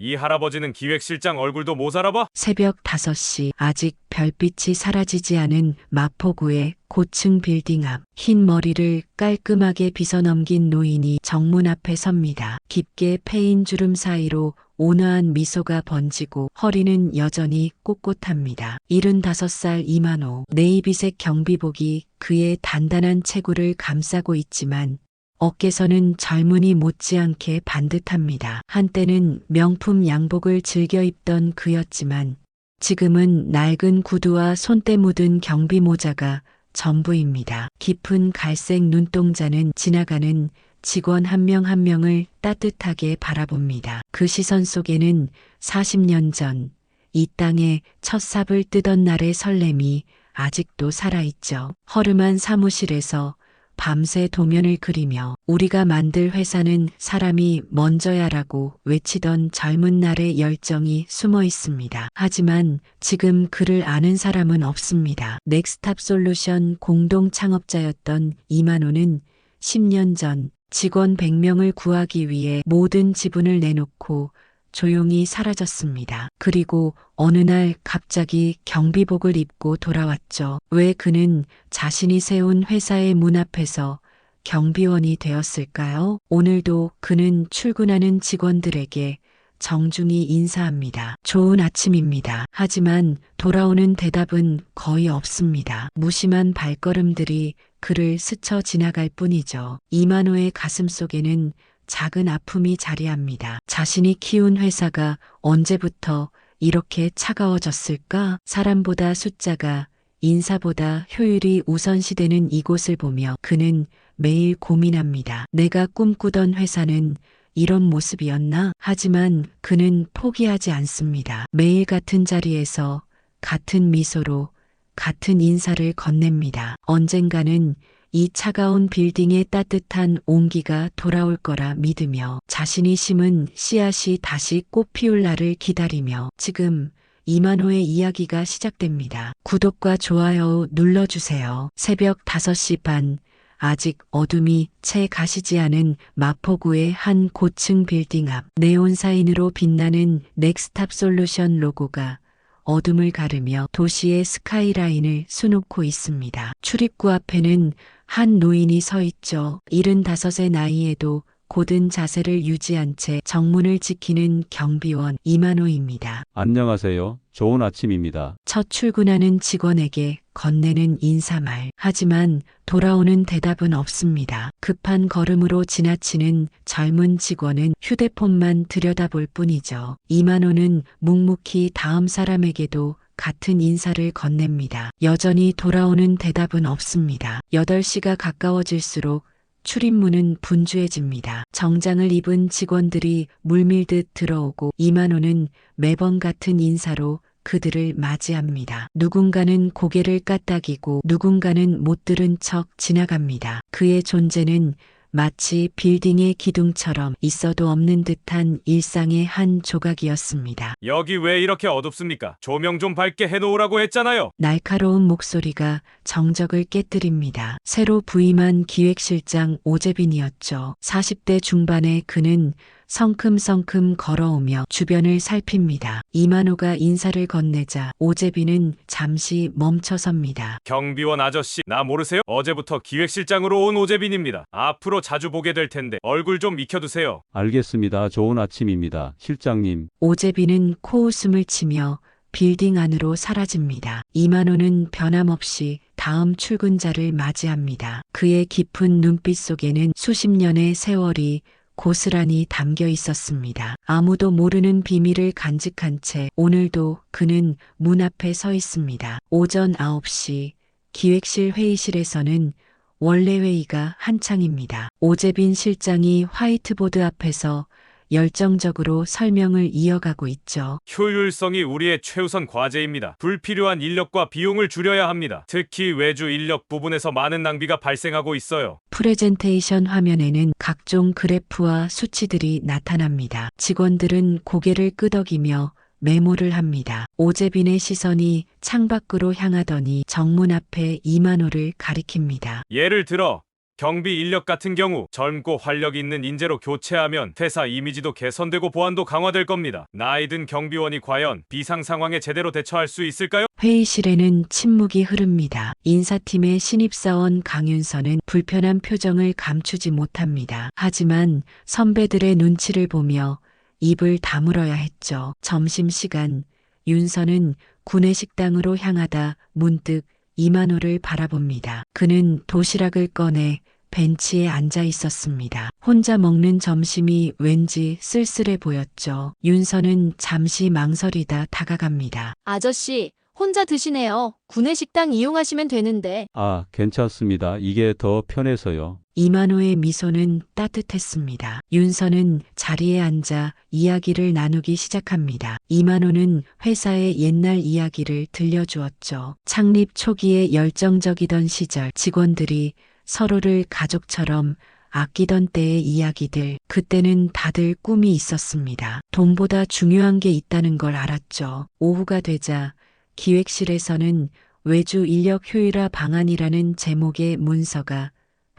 이 할아버지는 기획실장 얼굴도 못 알아봐? 새벽 5시 아직 별빛이 사라지지 않은 마포구의 고층 빌딩 앞 흰 머리를 깔끔하게 빗어넘긴 노인이 정문 앞에 섭니다. 깊게 패인 주름 사이로 온화한 미소가 번지고 허리는 여전히 꼿꼿합니다. 75살 이만호. 네이비색 경비복이 그의 단단한 체구를 감싸고 있지만 어깨선은 젊은이 못지않게 반듯합니다. 한때는 명품 양복을 즐겨 입던 그였지만 지금은 낡은 구두와 손때 묻은 경비 모자가 전부입니다. 깊은 갈색 눈동자는 지나가는 직원 한 명 한 명을 따뜻하게 바라봅니다. 그 시선 속에는 40년 전 이 땅에 첫 삽을 뜨던 날의 설렘이 아직도 살아있죠. 허름한 사무실에서 밤새 도면을 그리며 우리가 만들 회사는 사람이 먼저야라고 외치던 젊은 날의 열정이 숨어 있습니다. 하지만 지금 그를 아는 사람은 없습니다. 넥스탑 솔루션 공동 창업자였던 이만호는 10년 전 직원 100명을 구하기 위해 모든 지분을 내놓고 조용히 사라졌습니다. 그리고 어느 날 갑자기 경비복을 입고 돌아왔죠. 왜 그는 자신이 세운 회사의 문 앞에서 경비원이 되었을까요? 오늘도 그는 출근하는 직원들에게 정중히 인사합니다. 좋은 아침입니다. 하지만 돌아오는 대답은 거의 없습니다. 무심한 발걸음들이 그를 스쳐 지나갈 뿐이죠. 이만호의 가슴 속에는 작은 아픔이 자리합니다. 자신이 키운 회사가 언제부터 이렇게 차가워졌을까? 사람보다 숫자가, 인사보다 효율이 우선시되는 이곳을 보며 그는 매일 고민합니다. 내가 꿈꾸던 회사는 이런 모습이었나? 하지만 그는 포기하지 않습니다. 매일 같은 자리에서 같은 미소로 같은 인사를 건넵니다. 언젠가는 이 차가운 빌딩의 따뜻한 온기가 돌아올 거라 믿으며 자신이 심은 씨앗이 다시 꽃 피울 날을 기다리며 지금 이만호의 이야기가 시작됩니다. 구독과 좋아요 눌러주세요. 새벽 5시 반 아직 어둠이 채 가시지 않은 마포구의 한 고층 빌딩 앞 네온 사인으로 빛나는 넥스탑 솔루션 로고가 어둠을 가르며 도시의 스카이라인을 수놓고 있습니다. 출입구 앞에는 한 노인이 서 있죠. 75의 나이에도 고든 자세를 유지한 채 정문을 지키는 경비원 이만호입니다. 안녕하세요. 좋은 아침입니다. 첫 출근하는 직원에게 건네는 인사말. 하지만 돌아오는 대답은 없습니다. 급한 걸음으로 지나치는 젊은 직원은 휴대폰만 들여다볼 뿐이죠. 이만호는 묵묵히 다음 사람에게도 같은 인사를 건넵니다. 여전히 돌아오는 대답은 없습니다. 8시가 가까워질수록 출입문은 분주해집니다. 정장을 입은 직원들이 물밀듯 들어오고 이만호는 매번 같은 인사로 그들을 맞이합니다. 누군가는 고개를 까딱이고 누군가는 못 들은 척 지나갑니다. 그의 존재는 마치 빌딩의 기둥처럼 있어도 없는 듯한 일상의 한 조각이었습니다. 여기 왜 이렇게 어둡습니까? 조명 좀 밝게 해놓으라고 했잖아요. 날카로운 목소리가 정적을 깨뜨립니다. 새로 부임한 기획실장 오재빈이었죠. 40대 중반의 그는 성큼성큼 걸어오며 주변을 살핍니다. 이만호가 인사를 건네자 오재빈은 잠시 멈춰섭니다. 경비원 아저씨, 나 모르세요? 어제부터 기획실장으로 온 오재빈입니다. 앞으로 자주 보게 될 텐데 얼굴 좀 익혀두세요. 알겠습니다. 좋은 아침입니다. 실장님. 오재빈은 코웃음을 치며 빌딩 안으로 사라집니다. 이만호는 변함없이 다음 출근자를 맞이합니다. 그의 깊은 눈빛 속에는 수십 년의 세월이 고스란히 담겨 있었습니다. 아무도 모르는 비밀을 간직한 채 오늘도 그는 문 앞에 서 있습니다. 오전 9시 기획실 회의실에서는 원래 회의가 한창입니다. 오재빈 실장이 화이트보드 앞에서 열정적으로 설명을 이어가고 있죠. 효율성이 우리의 최우선 과제입니다. 불필요한 인력과 비용을 줄여야 합니다. 특히 외주 인력 부분에서 많은 낭비가 발생하고 있어요. 프레젠테이션 화면에는 각종 그래프와 수치들이 나타납니다. 직원들은 고개를 끄덕이며 메모를 합니다. 오재빈의 시선이 창밖으로 향하더니 정문 앞에 이만호를 가리킵니다. 예를 들어 경비 인력 같은 경우 젊고 활력 있는 인재로 교체하면 회사 이미지도 개선되고 보안도 강화될 겁니다. 나이 든 경비원이 과연 비상 상황에 제대로 대처할 수 있을까요? 회의실에는 침묵이 흐릅니다. 인사팀의 신입사원 강윤서는 불편한 표정을 감추지 못합니다. 하지만 선배들의 눈치를 보며 입을 다물어야 했죠. 점심시간 윤서는 구내식당으로 향하다 문득 이만호를 바라봅니다. 그는 도시락을 꺼내 벤치에 앉아 있었습니다. 혼자 먹는 점심이 왠지 쓸쓸해 보였죠. 윤서는 잠시 망설이다 다가갑니다. 아저씨, 혼자 드시네요. 구내식당 이용하시면 되는데. 아, 괜찮습니다. 이게 더 편해서요. 이만호의 미소는 따뜻했습니다. 윤서는 자리에 앉아 이야기를 나누기 시작합니다. 이만호는 회사의 옛날 이야기를 들려주었죠. 창립 초기에 열정적이던 시절 직원들이 서로를 가족처럼 아끼던 때의 이야기들. 그때는 다들 꿈이 있었습니다. 돈보다 중요한 게 있다는 걸 알았죠. 오후가 되자 기획실에서는 외주 인력 효율화 방안이라는 제목의 문서가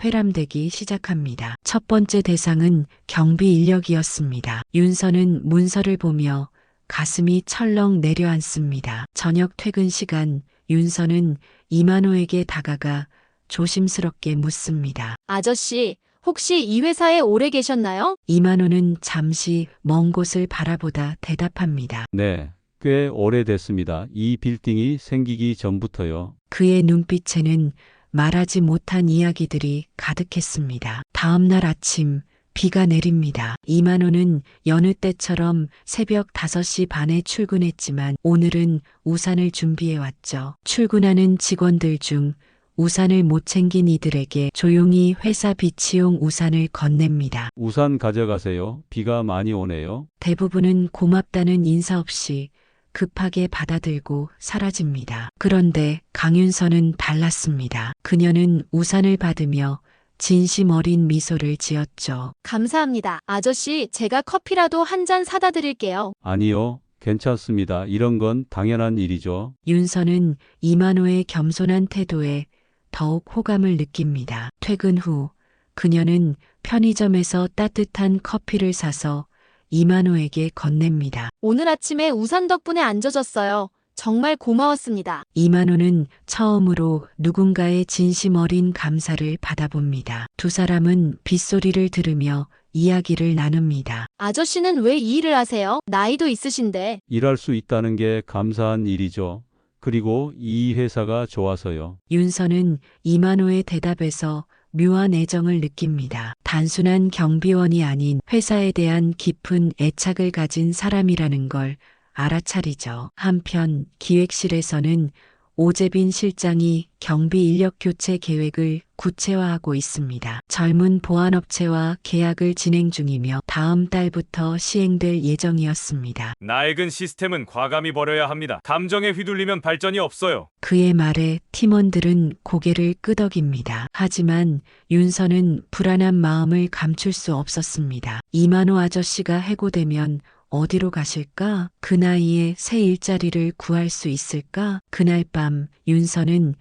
회람되기 시작합니다. 첫 번째 대상은 경비 인력이었습니다. 윤서는 문서를 보며 가슴이 철렁 내려앉습니다. 저녁 퇴근 시간 윤서는 이만호에게 다가가 조심스럽게 묻습니다. 아저씨, 혹시 이 회사에 오래 계셨나요? 이만호는 잠시 먼 곳을 바라보다 대답합니다. 네, 꽤 오래됐습니다. 이 빌딩이 생기기 전부터요. 그의 눈빛에는 말하지 못한 이야기들이 가득했습니다. 다음 날 아침 비가 내립니다. 이만호는 여느 때처럼 새벽 5시 반에 출근했지만 오늘은 우산을 준비해 왔죠. 출근하는 직원들 중 우산을 못 챙긴 이들에게 조용히 회사 비치용 우산을 건넵니다. 우산 가져가세요. 비가 많이 오네요. 대부분은 고맙다는 인사 없이 급하게 받아들고 사라집니다. 그런데 강윤서는 달랐습니다. 그녀는 우산을 받으며 진심 어린 미소를 지었죠. 감사합니다. 아저씨, 제가 커피라도 한 잔 사다 드릴게요. 아니요, 괜찮습니다. 이런 건 당연한 일이죠. 윤서는 이만호의 겸손한 태도에 더욱 호감을 느낍니다. 퇴근 후 그녀는 편의점에서 따뜻한 커피를 사서 이만호에게 건넵니다. 오늘 아침에 우산 덕분에 안 젖었어요. 정말 고마웠습니다. 이만호는 처음으로 누군가의 진심 어린 감사를 받아봅니다. 두 사람은 빗소리를 들으며 이야기를 나눕니다. 아저씨는 왜 이 일을 하세요? 나이도 있으신데. 일할 수 있다는 게 감사한 일이죠. 그리고 이 회사가 좋아서요. 윤서는 이만호의 대답에서 묘한 애정을 느낍니다. 단순한 경비원이 아닌 회사에 대한 깊은 애착을 가진 사람이라는 걸 알아차리죠. 한편 기획실에서는 오재빈 실장이 경비 인력 교체 계획을 구체화하고 있습니다. 젊은 보안업체와 계약을 진행 중이며 다음 달부터 시행될 예정이었습니다. 낡은 시스템은 과감히 버려야 합니다. 감정에 휘둘리면 발전이 없어요. 그의 말에 팀원들은 고개를 끄덕입니다. 하지만 윤서는 불안한 마음을 감출 수 없었습니다. 이만호 아저씨가 해고되면 어디로 가실까? 그 나이에 새 일자리를 구할 수 있을까? 그날 밤 윤서는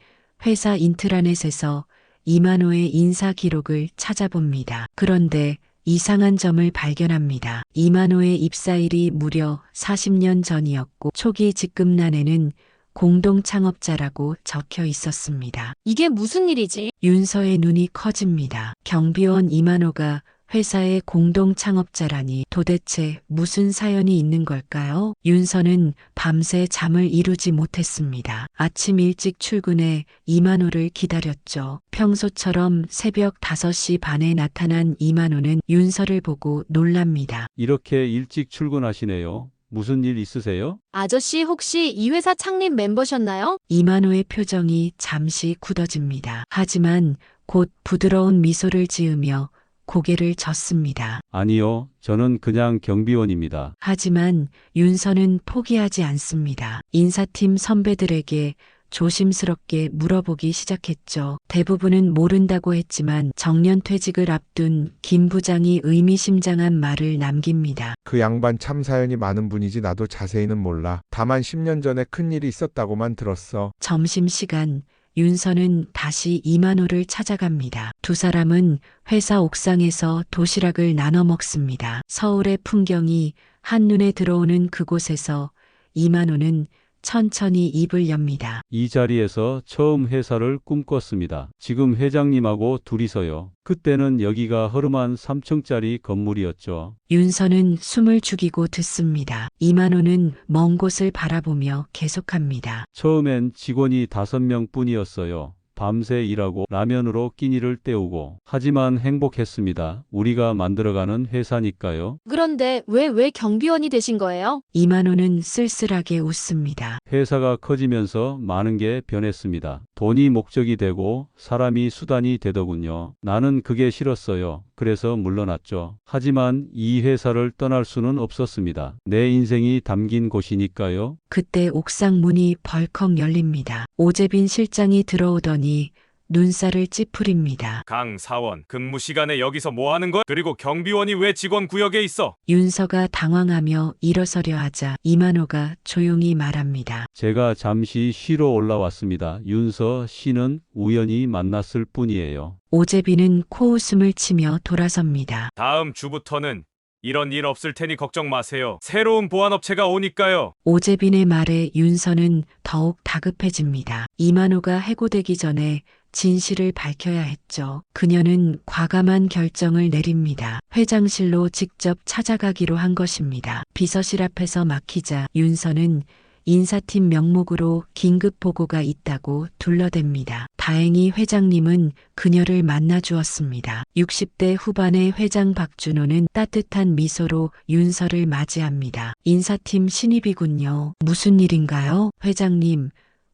회사 인트라넷에서 이만호의 인사 기록을 찾아봅니다. 그런데 이상한 점을 발견합니다. 이만호의 입사일이 무려 40년 전이었고 초기 직급란에는 공동 창업자라고 적혀 있었습니다. 이게 무슨 일이지? 윤서의 눈이 커집니다. 경비원 이만호가 회사의 공동 창업자라니 도대체 무슨 사연이 있는 걸까요? 윤서는 밤새 잠을 이루지 못했습니다. 아침 일찍 출근해 이만호를 기다렸죠. 평소처럼 새벽 5시 반에 나타난 이만호는 윤서를 보고 놀랍니다. 이렇게 일찍 출근하시네요. 무슨 일 있으세요? 아저씨 혹시 이 회사 창립 멤버셨나요? 이만호의 표정이 잠시 굳어집니다. 하지만 곧 부드러운 미소를 지으며 고개를 젓습니다. 아니요, 저는 그냥 경비원입니다. 하지만 윤서는 포기하지 않습니다. 인사팀 선배들에게 조심스럽게 물어보기 시작했죠. 대부분은 모른다고 했지만 정년퇴직을 앞둔 김 부장이 의미심장한 말을 남깁니다. 그 양반 참 사연이 많은 분이지 나도 자세히는 몰라. 다만 10년 전에 큰일이 있었다고만 들었어. 점심시간 윤서는 다시 이만호를 찾아갑니다. 두 사람은 회사 옥상에서 도시락을 나눠 먹습니다. 서울의 풍경이 한눈에 들어오는 그곳에서 이만호는 천천히 입을 엽니다. 이 자리에서 처음 회사를 꿈꿨습니다. 지금 회장님하고 둘이서요. 그때는 여기가 허름한 3층짜리 건물이었죠. 윤서는 숨을 죽이고 듣습니다. 이만호는 먼 곳을 바라보며 계속합니다. 처음엔 직원이 5명 뿐이었어요. 밤새 일하고 라면으로 끼니를 때우고. 하지만 행복했습니다. 우리가 만들어가는 회사니까요. 그런데 왜 경비원이 되신 거예요? 이만호는 쓸쓸하게 웃습니다. 회사가 커지면서 많은 게 변했습니다. 돈이 목적이 되고 사람이 수단이 되더군요. 나는 그게 싫었어요. 그래서 물러났죠. 하지만 이 회사를 떠날 수는 없었습니다. 내 인생이 담긴 곳이니까요. 그때 옥상 문이 벌컥 열립니다. 오재빈 실장이 들어오더니 눈살을 찌푸립니다. 강 사원, 근무 시간에 여기서 뭐 하는 거야? 그리고 경비원이 왜 직원 구역에 있어? 윤서가 당황하며 일어서려 하자 이만호가 조용히 말합니다. 제가 잠시 쉬러 올라왔습니다. 윤서 씨는 우연히 만났을 뿐이에요. 오재빈은 코웃음을 치며 돌아섭니다. 다음 주부터는 이런 일 없을 테니 걱정 마세요. 새로운 보안업체가 오니까요. 오재빈의 말에 윤서는 더욱 다급해집니다. 이만호가 해고되기 전에 진실을 밝혀야 했죠. 그녀는 과감한 결정을 내립니다. 회장실로 직접 찾아가기로 한 것입니다. 비서실 앞에서 막히자 윤서는 인사팀 명목으로 긴급 보고가 있다고 둘러댑니다. 다행히 회장님은 그녀를 만나 주었습니다. 60대 후반의 회장 박준호는 따뜻한 미소로 윤서를 맞이합니다. 인사팀 신입이군요. 무슨 일인가요? 회장님,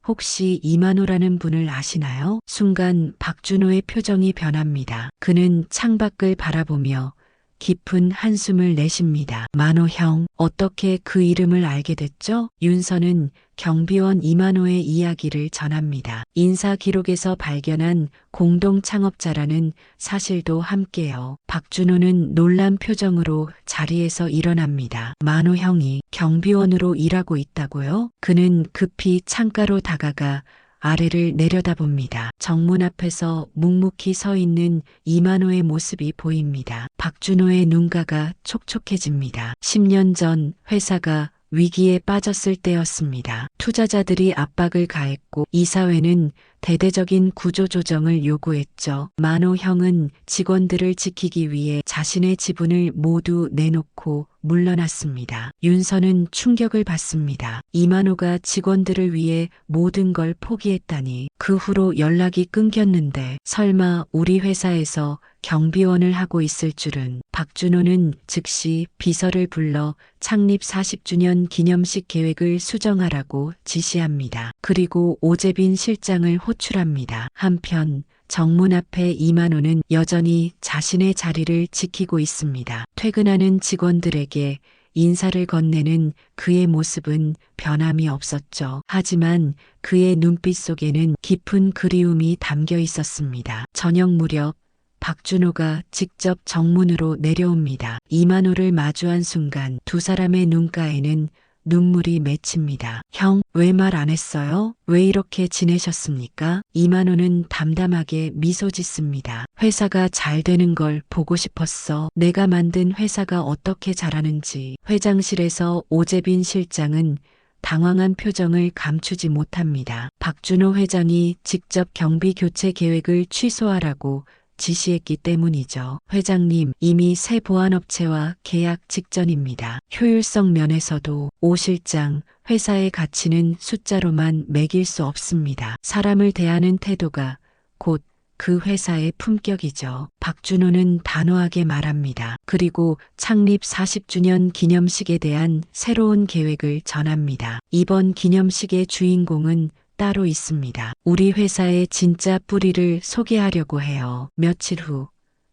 혹시 이만호라는 분을 아시나요? 순간 박준호의 표정이 변합니다. 그는 창밖을 바라보며 깊은 한숨을 내쉽니다. 만호 형, 어떻게 그 이름을 알게 됐죠? 윤서는 경비원 이만호의 이야기를 전합니다. 인사 기록에서 발견한 공동 창업자라는 사실도 함께요. 박준호는 놀란 표정으로 자리에서 일어납니다. 만호 형이 경비원으로 일하고 있다고요? 그는 급히 창가로 다가가 아래를 내려다봅니다. 정문 앞에서 묵묵히 서 있는 이만호의 모습이 보입니다. 박준호의 눈가가 촉촉해집니다. 10년 전 회사가 위기에 빠졌을 때였습니다. 투자자들이 압박을 가했고 이사회는 대대적인 구조조정을 요구했죠. 만호 형은 직원들을 지키기 위해 자신의 지분을 모두 내놓고 물러났습니다. 윤서는 충격을 받습니다. 이만호가 직원들을 위해 모든 걸 포기했다니. 그 후로 연락이 끊겼는데 설마 우리 회사에서 경비원을 하고 있을 줄은. 박준호는 즉시 비서를 불러 창립 40주년 기념식 계획을 수정하라고 지시합니다. 그리고 오재빈 실장을 호출합니다. 한편 정문 앞에 이만호는 여전히 자신의 자리를 지키고 있습니다. 퇴근하는 직원들에게 인사를 건네는 그의 모습은 변함이 없었죠. 하지만 그의 눈빛 속에는 깊은 그리움이 담겨 있었습니다. 저녁 무렵 박준호가 직접 정문으로 내려옵니다. 이만호를 마주한 순간 두 사람의 눈가에는 눈물이 맺힙니다. 형, 왜 말 안 했어요? 왜 이렇게 지내셨습니까? 이만호는 담담하게 미소 짓습니다. 회사가 잘 되는 걸 보고 싶었어. 내가 만든 회사가 어떻게 자라는지. 회장실에서 오재빈 실장은 당황한 표정을 감추지 못합니다. 박준호 회장이 직접 경비 교체 계획을 취소하라고 지시했기 때문이죠. 회장님, 이미 새 보안업체와 계약 직전입니다. 효율성 면에서도 오 실장, 회사의 가치는 숫자로만 매길 수 없습니다. 사람을 대하는 태도가 곧 그 회사의 품격이죠. 박준호는 단호하게 말합니다. 그리고 창립 40주년 기념식에 대한 새로운 계획을 전합니다. 이번 기념식의 주인공은 따로 있습니다. 우리 회사의 진짜 뿌리를 소개하려고 해요. 며칠 후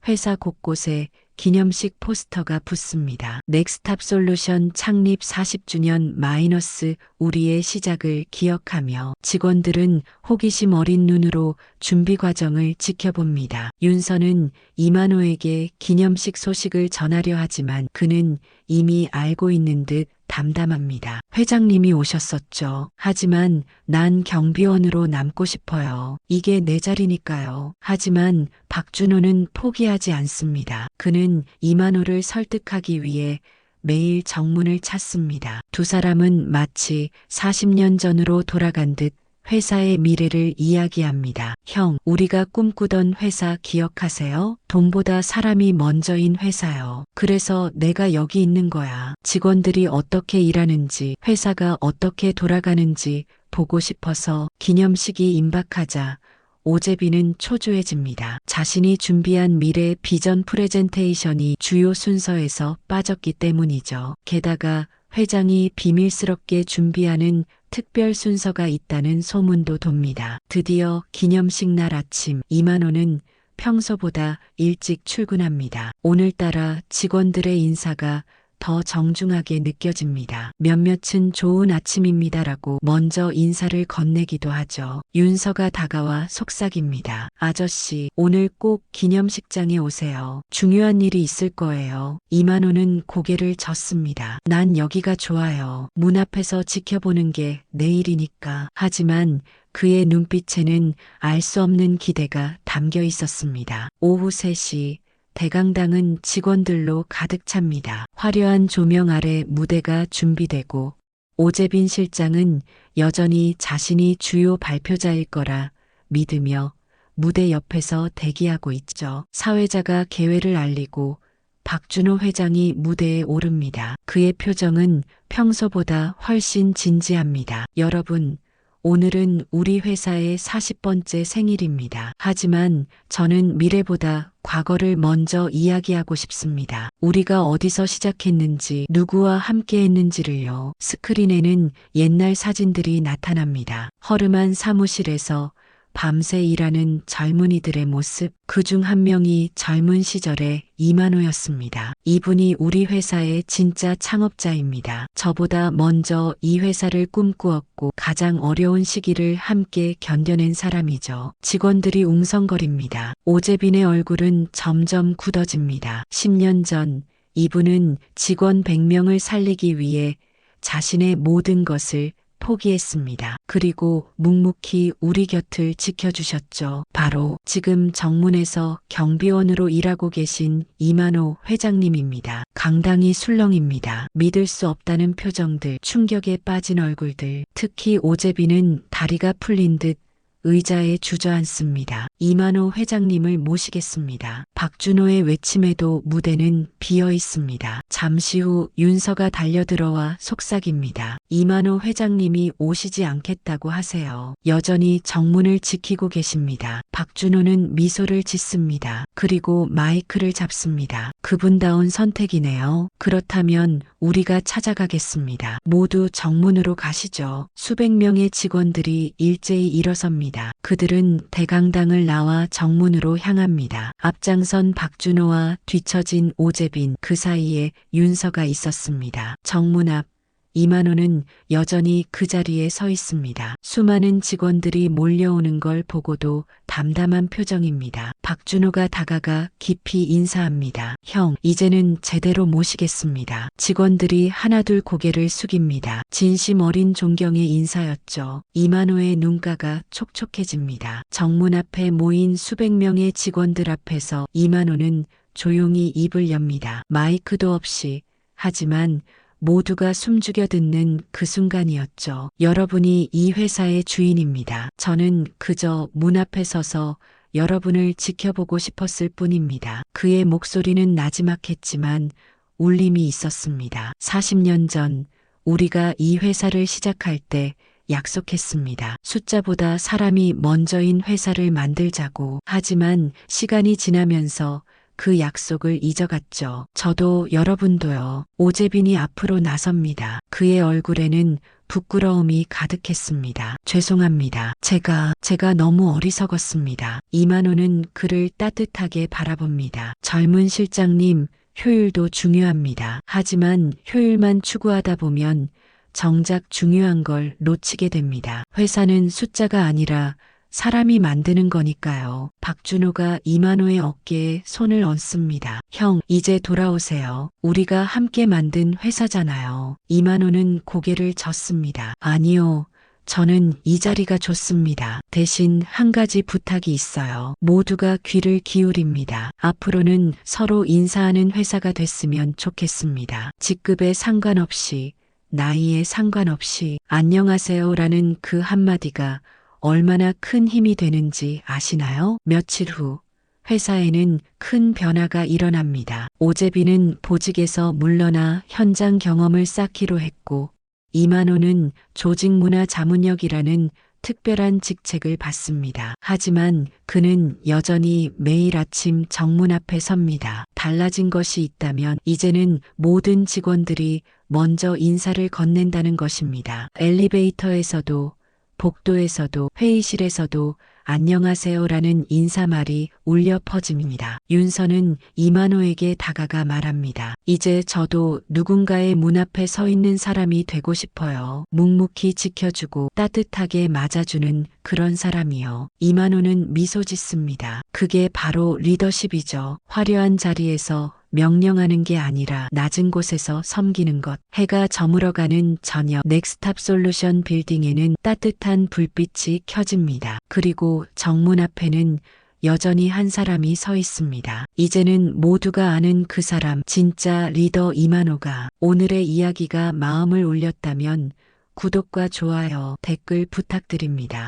회사 곳곳에 기념식 포스터가 붙습니다. 넥스탑 솔루션 창립 40주년 마이너스 우리의 시작을 기억하며. 직원들은 호기심 어린 눈으로 준비 과정을 지켜봅니다. 윤서는 이만호에게 기념식 소식을 전하려 하지만 그는 이미 알고 있는 듯 담담합니다. 회장님이 오셨었죠. 하지만 난 경비원으로 남고 싶어요. 이게 내 자리니까요. 하지만 박준호는 포기하지 않습니다. 그는 이만호를 설득하기 위해 매일 정문을 찾습니다. 두 사람은 마치 40년 전으로 돌아간 듯 회사의 미래를 이야기합니다. 형, 우리가 꿈꾸던 회사 기억하세요? 돈보다 사람이 먼저인 회사요. 그래서 내가 여기 있는 거야. 직원들이 어떻게 일하는지, 회사가 어떻게 돌아가는지 보고 싶어서. 기념식이 임박하자 오재빈은 초조해집니다. 자신이 준비한 미래 비전 프레젠테이션이 주요 순서에서 빠졌기 때문이죠. 게다가 회장이 비밀스럽게 준비하는 특별 순서가 있다는 소문도 돕니다. 드디어 기념식 날 아침, 이만호는 평소보다 일찍 출근합니다. 오늘따라 직원들의 인사가 더 정중하게 느껴집니다. 몇몇은 좋은 아침입니다라고 먼저 인사를 건네기도 하죠. 윤서가 다가와 속삭입니다. 아저씨, 오늘 꼭 기념식장에 오세요. 중요한 일이 있을 거예요. 이만호는 고개를 젓습니다. 난 여기가 좋아요. 문 앞에서 지켜보는 게 내 일이니까. 하지만 그의 눈빛에는 알 수 없는 기대가 담겨 있었습니다. 오후 3시 대강당은 직원들로 가득 찹니다. 화려한 조명 아래 무대가 준비되고 오재빈 실장은 여전히 자신이 주요 발표자일 거라 믿으며 무대 옆에서 대기하고 있죠. 사회자가 개회를 알리고 박준호 회장이 무대에 오릅니다. 그의 표정은 평소보다 훨씬 진지합니다. 여러분, 오늘은 우리 회사의 40번째 생일입니다. 하지만 저는 미래보다 과거를 먼저 이야기하고 싶습니다. 우리가 어디서 시작했는지, 누구와 함께 했는지를요. 스크린에는 옛날 사진들이 나타납니다. 허름한 사무실에서 밤새 일하는 젊은이들의 모습, 그중 한 명이 젊은 시절의 이만호였습니다. 이분이 우리 회사의 진짜 창업자입니다. 저보다 먼저 이 회사를 꿈꾸었고 가장 어려운 시기를 함께 견뎌낸 사람이죠. 직원들이 웅성거립니다. 오재빈의 얼굴은 점점 굳어집니다. 10년 전 이분은 직원 100명을 살리기 위해 자신의 모든 것을 포기했습니다. 그리고 묵묵히 우리 곁을 지켜주셨죠. 바로 지금 정문에서 경비원으로 일하고 계신 이만호 회장님입니다. 강당이 술렁입니다. 믿을 수 없다는 표정들, 충격에 빠진 얼굴들, 특히 오재빈은 다리가 풀린 듯 의자에 주저앉습니다. 이만호 회장님을 모시겠습니다. 박준호의 외침에도 무대는 비어 있습니다. 잠시 후 윤서가 달려들어와 속삭입니다. 이만호 회장님이 오시지 않겠다고 하세요. 여전히 정문을 지키고 계십니다. 박준호는 미소를 짓습니다. 그리고 마이크를 잡습니다. 그분다운 선택이네요. 그렇다면 우리가 찾아가겠습니다. 모두 정문으로 가시죠. 수백 명의 직원들이 일제히 일어섭니다. 그들은 대강당을 나와 정문으로 향합니다. 앞장선 박준호와 뒤처진 오재빈, 그 사이에 윤서가 있었습니다. 정문 앞 이만호는 여전히 그 자리에 서 있습니다. 수많은 직원들이 몰려오는 걸 보고도 담담한 표정입니다. 박준호가 다가가 깊이 인사합니다. 형, 이제는 제대로 모시겠습니다. 직원들이 하나둘 고개를 숙입니다. 진심 어린 존경의 인사였죠. 이만호의 눈가가 촉촉해집니다. 정문 앞에 모인 수백 명의 직원들 앞에서 이만호는 조용히 입을 엽니다. 마이크도 없이. 하지만 모두가 숨죽여 듣는 그 순간이었죠. 여러분이 이 회사의 주인입니다. 저는 그저 문 앞에 서서 여러분을 지켜보고 싶었을 뿐입니다. 그의 목소리는 나지막했지만 울림이 있었습니다. 40년 전 우리가 이 회사를 시작할 때 약속했습니다. 숫자보다 사람이 먼저인 회사를 만들자고. 하지만 시간이 지나면서 그 약속을 잊어갔죠. 저도 여러분도요. 오재빈이 앞으로 나섭니다. 그의 얼굴에는 부끄러움이 가득했습니다. 죄송합니다. 제가 너무 어리석었습니다. 이만호는 그를 따뜻하게 바라봅니다. 젊은 실장님, 효율도 중요합니다. 하지만 효율만 추구하다 보면 정작 중요한 걸 놓치게 됩니다. 회사는 숫자가 아니라 사람이 만드는 거니까요. 박준호가 이만호의 어깨에 손을 얹습니다. 형, 이제 돌아오세요. 우리가 함께 만든 회사잖아요. 이만호는 고개를 젓습니다. 아니요. 저는 이 자리가 좋습니다. 대신 한 가지 부탁이 있어요. 모두가 귀를 기울입니다. 앞으로는 서로 인사하는 회사가 됐으면 좋겠습니다. 직급에 상관없이, 나이에 상관없이 안녕하세요라는 그 한마디가 얼마나 큰 힘이 되는지 아시나요? 며칠 후 회사에는 큰 변화가 일어납니다. 오재빈은 보직에서 물러나 현장 경험을 쌓기로 했고 이만호는 조직문화 자문역이라는 특별한 직책을 받습니다. 하지만 그는 여전히 매일 아침 정문 앞에 섭니다. 달라진 것이 있다면 이제는 모든 직원들이 먼저 인사를 건넨다는 것입니다. 엘리베이터에서도 복도에서도 회의실에서도 안녕하세요라는 인사말이 울려 퍼집니다. 윤서는 이만호에게 다가가 말합니다. 이제 저도 누군가의 문 앞에 서 있는 사람이 되고 싶어요. 묵묵히 지켜주고 따뜻하게 맞아주는 그런 사람이요. 이만호는 미소 짓습니다. 그게 바로 리더십이죠. 화려한 자리에서 명령하는 게 아니라 낮은 곳에서 섬기는 것. 해가 저물어가는 저녁 넥스탑 솔루션 빌딩에는 따뜻한 불빛이 켜집니다. 그리고 정문 앞에는 여전히 한 사람이 서 있습니다. 이제는 모두가 아는 그 사람, 진짜 리더 이만호가. 오늘의 이야기가 마음을 울렸다면 구독과 좋아요, 댓글 부탁드립니다.